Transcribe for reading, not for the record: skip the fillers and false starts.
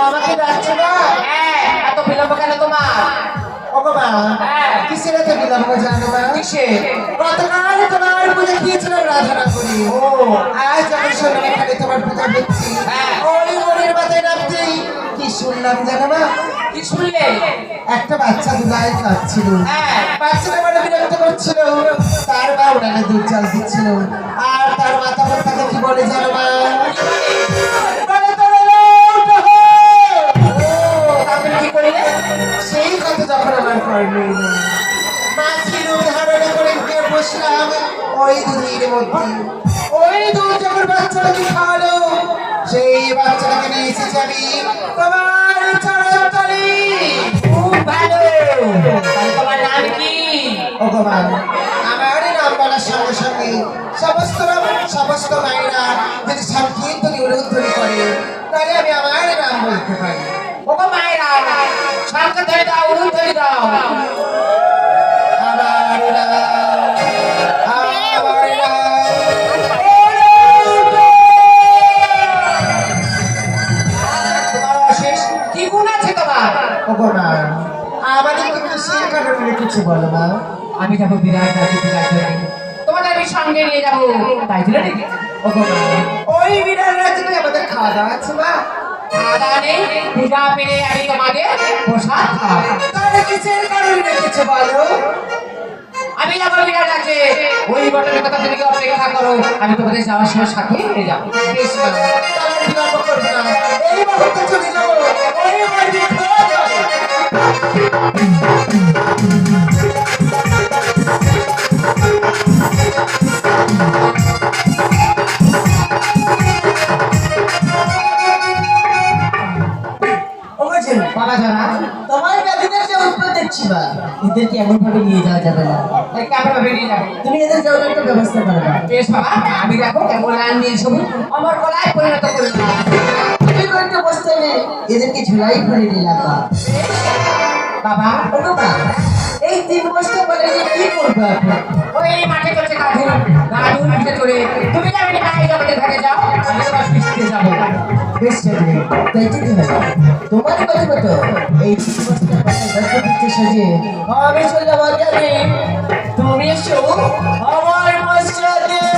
আমাকে যাচ্ছে না এত বিলম্ব কেন তোমার? ওগো মা কিসের এত বিলম্ব জানো মা? গতকাল তোমার পুজো দিয়েছিলাম রাধনা করি। আজ যখন শুনলাম এখানে তোমার পূজা দিচ্ছি ওই মনের মাথায় নামতেই কি শুনলাম জানো মা? কি শুনলে? একটা বাচ্চা দুলায় কাঁদছিল, বাচ্চাটা মানে বিরক্ত করছিল, তার মা উনানে দুধ চাল দিচ্ছিল, আর তার মাথা তাকে কি বলে জানো মা? বলে তোরা লোক হো। তারপরে কি করলে? সেই কথা যখন আমার করলো মাছির উদাহরণ করে গিয়ে বসলাম ওই দুধের মধ্যে। ওই দুধ যখন বাচ্চাটাকে খাওয়ালো, সেই বাচ্চাটাকে নিয়ে এসেছি আমি তোমার চরণতলে। খুব ভালো। তাহলে তোমার নাম কি? ভগবান আমার নাম বলার সঙ্গে সঙ্গে সমস্ত মায়েরা যদি সংকীর্তনী উলুধ্বনি করে তাহলে আমি আমার নাম বলতে পারি। ওগো মায়েরা, শঙ্খ ধরে দাও, উলু ধরে দাও। আমার নাম, আমার তোমার অশেষ কি গুণ আছে তোমার? ভগবান আমাদের কিন্তু সেই কারণে কিছু বলো না। আমি যাবো বিরাট রাজি পূজার জন্য, তোমাদের আমি সঙ্গে নিয়ে যাবো, তাই জন্য ডেকেছি। ভগবান ওই বিড়াল রাজ্যে আমাদের খাওয়া দাওয়া আছে মা? খাওয়া নেই, পূজা পেরে আমি তোমাদের প্রসাদ খাওয়াবো। তাহলে কিসের কারণে কিছু বলো? আমি যাবো বিরাট রাজ্যে, ওই বটনের কথা তুমি অপেক্ষা করো, আমি তোমাদের যাওয়ার সময় সাথে নিয়ে যাবো। বেশ মা, তাহলে বিলম্ব করবে না, এই মুহূর্তে চলে যাবো ওই বাড়ি খাওয়া দাওয়া। বাবা জানা তোমার ব্যাধিদের যে উৎপত্তি দেখছি বা এদেরকে এমন ভাবে নিয়ে যাওয়া যাবে না। কেমন ভাবে নিয়ে যাবো? তুমি এদের যাওয়ার একটা ব্যবস্থা করে দাও। বেশ বাবা, আমি দেখো কেমন লাইন নিয়ে ছবি আমার গলায় পরিণত করে দিলাম। তুমি কয়েকটা বস্তা এনে এদেরকে ঝুলাই ভরে দিলাম বাবা ওগো মা, এই 3 বস্তা বলে যে কি করবে আপনি? ওই মাঠে চলছে গাধুর পিঠে চড়ে তুমি যাবে না, এই জগতে ঘাটে যাও, আমি তোমার পিছিয়ে যাবো। বেশ চলবে, তাই যেতে হবে। তোমার কথা মতো এই 3 বস্তা পিঠে সাজিয়ে আমি চলে যাবো জানি। তুমি এসো আমার বস্তা দিয়ে